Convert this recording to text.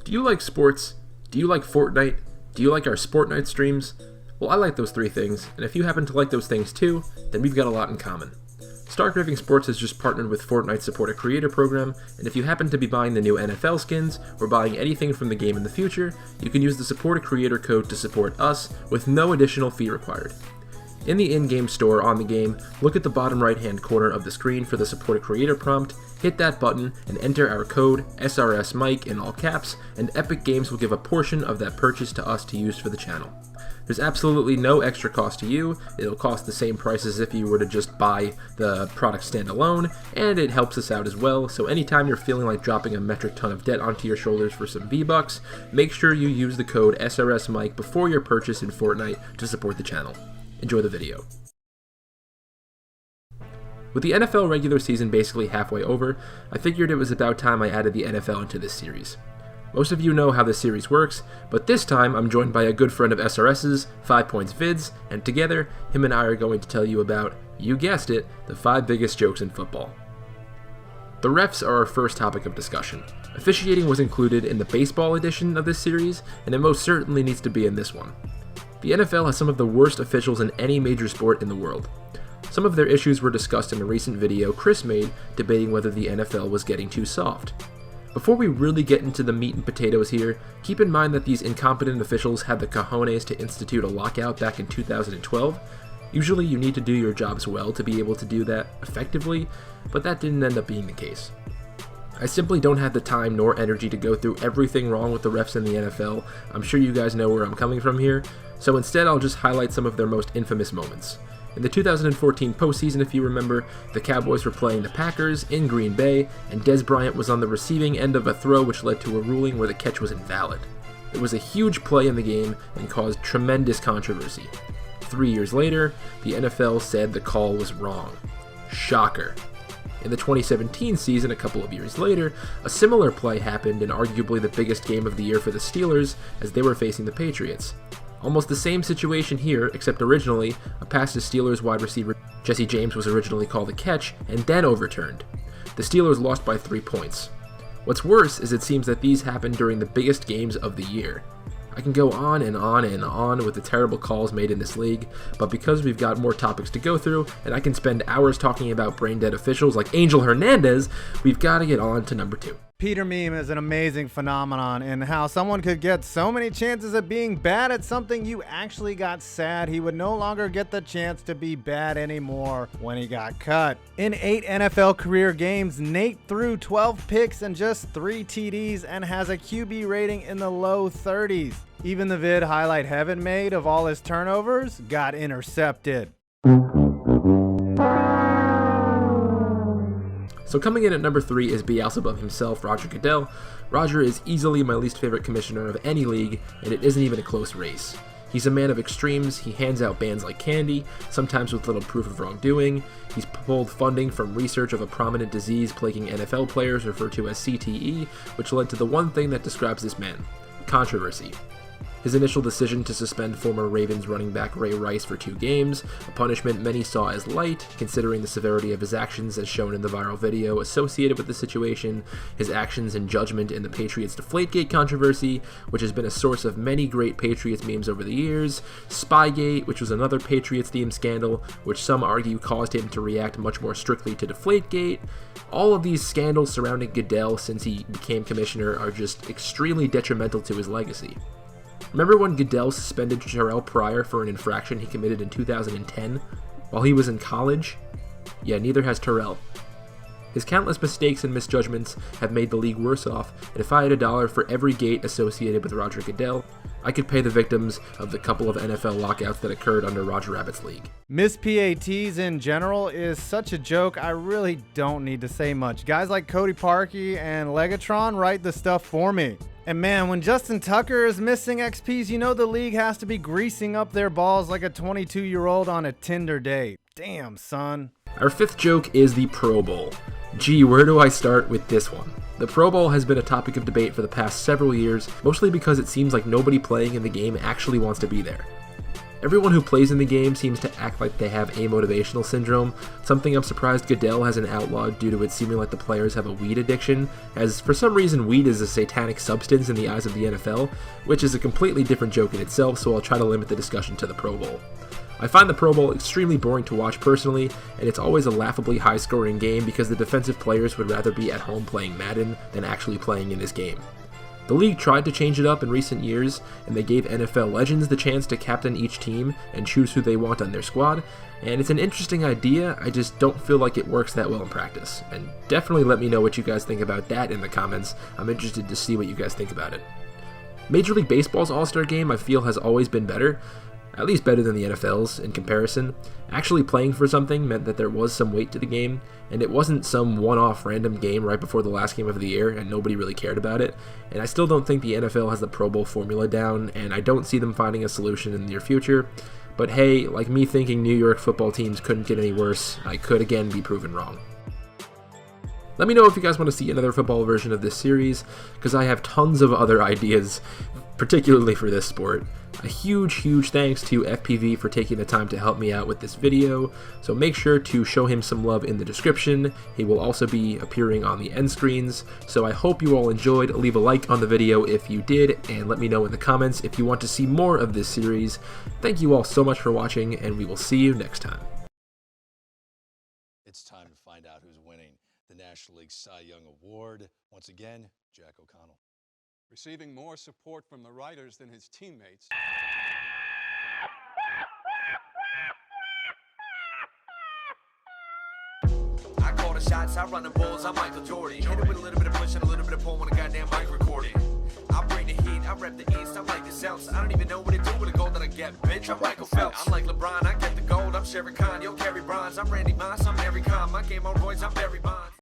Do you like sports? Do you like Fortnite? Do you like our Sport Night streams? Well, I like those three things, and if you happen to like those things too, then we've got a lot in common. Raving Sports has just partnered with Fortnite's Support a Creator program, and if you happen to be buying the new NFL skins, or buying anything from the game in the future, you can use the Support a Creator code to support us with no additional fee required. In the in-game store on the game, look at the bottom right-hand corner of the screen for the Support a Creator prompt, hit that button, and enter our code SRSMike in all caps, and Epic Games will give a portion of that purchase to us to use for the channel. There's absolutely no extra cost to you, it'll cost the same price as if you were to just buy the product standalone, and it helps us out as well, so anytime you're feeling like dropping a metric ton of debt onto your shoulders for some V-Bucks, make sure you use the code SRSMike before your purchase in Fortnite to support the channel. Enjoy the video. With the NFL regular season basically halfway over, I figured it was about time I added the NFL into this series. Most of you know how this series works, but this time I'm joined by a good friend of SRS's, FivePoints Vids, and together, him and I are going to tell you about, you guessed it, the 5 biggest jokes in football. The refs are our first topic of discussion. Officiating was included in the baseball edition of this series, and it most certainly needs to be in this one. The NFL has some of the worst officials in any major sport in the world. Some of their issues were discussed in a recent video Chris made debating whether the NFL was getting too soft. Before we really get into the meat and potatoes here, keep in mind that these incompetent officials had the cojones to institute a lockout back in 2012. Usually you need to do your jobs well to be able to do that effectively, but that didn't end up being the case. I simply don't have the time nor energy to go through everything wrong with the refs in the NFL. I'm sure you guys know where I'm coming from here, so instead I'll just highlight some of their most infamous moments. In the 2014 postseason, if you remember, the Cowboys were playing the Packers in Green Bay, and Dez Bryant was on the receiving end of a throw which led to a ruling where the catch was invalid. It was a huge play in the game and caused tremendous controversy. 3 years later, the NFL said the call was wrong. Shocker. In the 2017 season, a couple of years later, a similar play happened in arguably the biggest game of the year for the Steelers as they were facing the Patriots. Almost the same situation here, except originally, a pass to Steelers wide receiver Jesse James was originally called a catch and then overturned. The Steelers lost by 3 points. What's worse is it seems that these happened during the biggest games of the year. I can go on and on and on with the terrible calls made in this league, but because we've got more topics to go through, and I can spend hours talking about brain-dead officials like Angel Hernandez, we've got to get on to number 2. Peter meme is an amazing phenomenon in how someone could get so many chances at being bad at something you actually got sad he would no longer get the chance to be bad anymore when he got cut. In 8 NFL career games, Nate threw 12 picks and just 3 TDs and has a QB rating in the low 30s. Even the vid Highlight Heaven made of all his turnovers got intercepted. So coming in at number 3 is Beelzebub himself, Roger Goodell. Roger is easily my least favorite commissioner of any league, and it isn't even a close race. He's a man of extremes, he hands out bans like candy, sometimes with little proof of wrongdoing. He's pulled funding from research of a prominent disease plaguing NFL players referred to as CTE, which led to the one thing that describes this man: controversy. His initial decision to suspend former Ravens running back Ray Rice for 2 games, a punishment many saw as light, considering the severity of his actions as shown in the viral video associated with the situation, his actions and judgment in the Patriots Deflategate controversy, which has been a source of many great Patriots memes over the years, Spygate, which was another Patriots-themed scandal, which some argue caused him to react much more strictly to Deflategate. All of these scandals surrounding Goodell since he became commissioner are just extremely detrimental to his legacy. Remember when Goodell suspended Terrell Pryor for an infraction he committed in 2010 while he was in college? Yeah, neither has Terrell. His countless mistakes and misjudgments have made the league worse off, and if I had $1 for every gate associated with Roger Goodell, I could pay the victims of the couple of NFL lockouts that occurred under Roger Rabbit's league. Miss PATs in general is such a joke, I really don't need to say much. Guys like Cody Parkey and Legatron write the stuff for me. And man, when Justin Tucker is missing XPs, you know the league has to be greasing up their balls like a 22-year-old on a Tinder date. Damn, son. Our 5th joke is the Pro Bowl. Gee, where do I start with this one? The Pro Bowl has been a topic of debate for the past several years, mostly because it seems like nobody playing in the game actually wants to be there. Everyone who plays in the game seems to act like they have amotivational syndrome, something I'm surprised Goodell hasn't outlawed due to it seeming like the players have a weed addiction, as for some reason weed is a satanic substance in the eyes of the NFL, which is a completely different joke in itself, so I'll try to limit the discussion to the Pro Bowl. I find the Pro Bowl extremely boring to watch personally, and it's always a laughably high-scoring game because the defensive players would rather be at home playing Madden than actually playing in this game. The league tried to change it up in recent years, and they gave NFL legends the chance to captain each team and choose who they want on their squad, and it's an interesting idea, I just don't feel like it works that well in practice. And definitely let me know what you guys think about that in the comments. I'm interested to see what you guys think about it. Major League Baseball's All-Star Game I feel has always been better, at least better than the NFL's in comparison. Actually playing for something meant that there was some weight to the game, and it wasn't some one-off random game right before the last game of the year and nobody really cared about it. And I still don't think the NFL has the Pro Bowl formula down, and I don't see them finding a solution in the near future. But hey, like me thinking New York football teams couldn't get any worse, I could again be proven wrong. Let me know if you guys want to see another football version of this series, because I have tons of other ideas, particularly for this sport. A huge thanks to FPV for taking the time to help me out with this video, so make sure to show him some love in the description. He will also be appearing on the end screens, so I hope you all enjoyed. Leave a like on the video if you did, and let me know in the comments if you want to see more of this series. Thank you all so much for watching, and we will see you next time. It's time to find out who's winning the National League Cy Young Award. Once again, Jack O'Connell. Receiving more support from the writers than his teammates. I call the shots, I run the bulls, I'm Michael Jordan. Hit it with a little bit of push and a little bit of pull when a goddamn mic recording. I bring the heat, I rep the East, I'm like the Celtics. I don't even know what to do with the gold that I get, bitch, I'm Michael Phelps. I'm like LeBron, I get the gold, I'm Sherry Khan, yo, carry bronze. I'm Randy Moss, I'm Mary Khan, my game on Royce, I'm Barry Bonds.